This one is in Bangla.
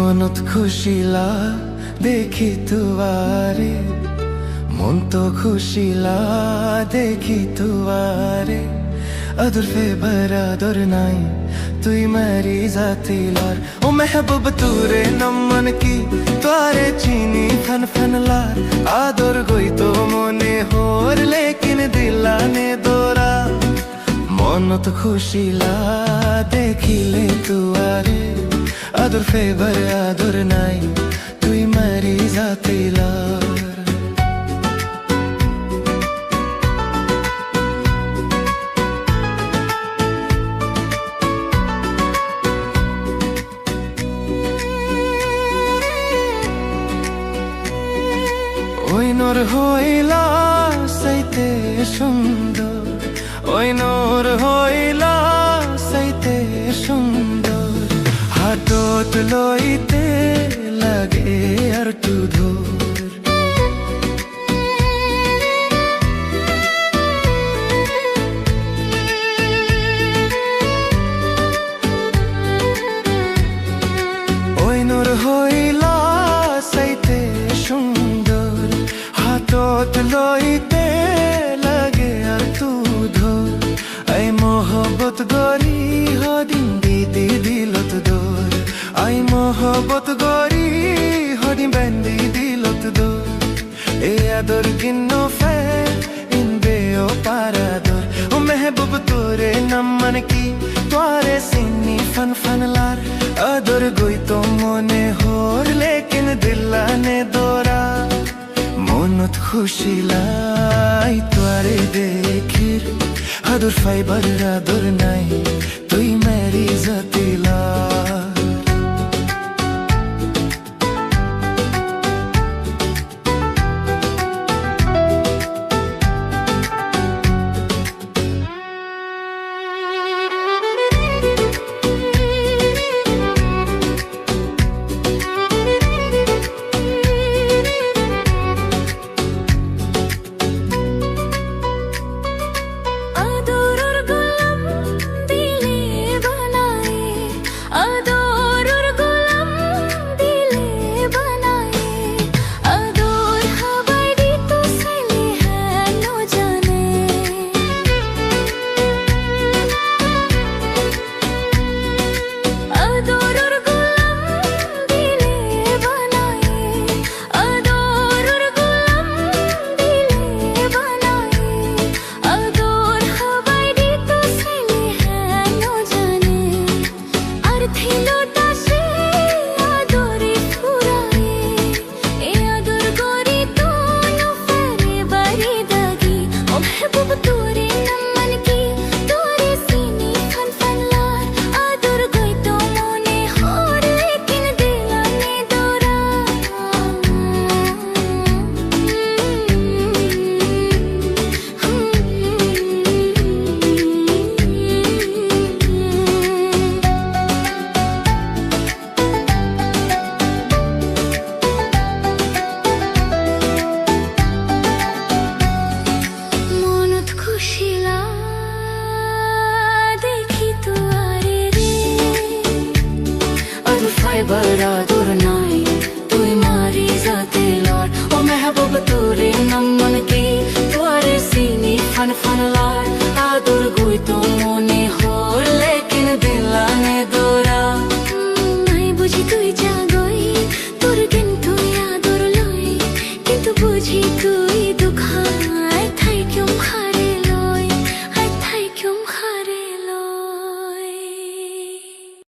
মনত খুশিলা দেখি তুয়ারে, মন তো খুশিলা দেখি তুয়ারে। अदर फेबर अदर नाई तुई मेरी जाती लार। ओ महबूब तूरे नमन की तारे चीनी फन फन लार। आदर गोई तो मोने होर लेकिन दिलाने दोरा। मौन तो खुशी ला देखी ले तुआरे। अदर फेबर अदर नाई तुई मेरी जाती लार। ওই নূর হইলা সাইতে সুন্দর, ওই নূর হইলা সাইতে সুন্দর। হাতত লইতে লাগে আর টু ধর। ওই নূর হইলা সাইতে সুন্দর। হাতত লইতে লাগে আর তু ধর। আই মোহব্বত গরি হদিন দিদি দিলত দোর। আই মোহব্বত গরি হদিন বেন্দি দিলত দোর। এ আদর গিন্ন ফে ইন বেও পারাদর। ও মেহবুব তোরে নমন কি তোরে সিন্নি ফন ফন লার। আদর গই তো মনে হোর লেকিন দিলানে দোরা। মনত খুশি লাই তোরে দেখির। আদর ফাইবার আদর নাই তুই মেরি জাতি লা।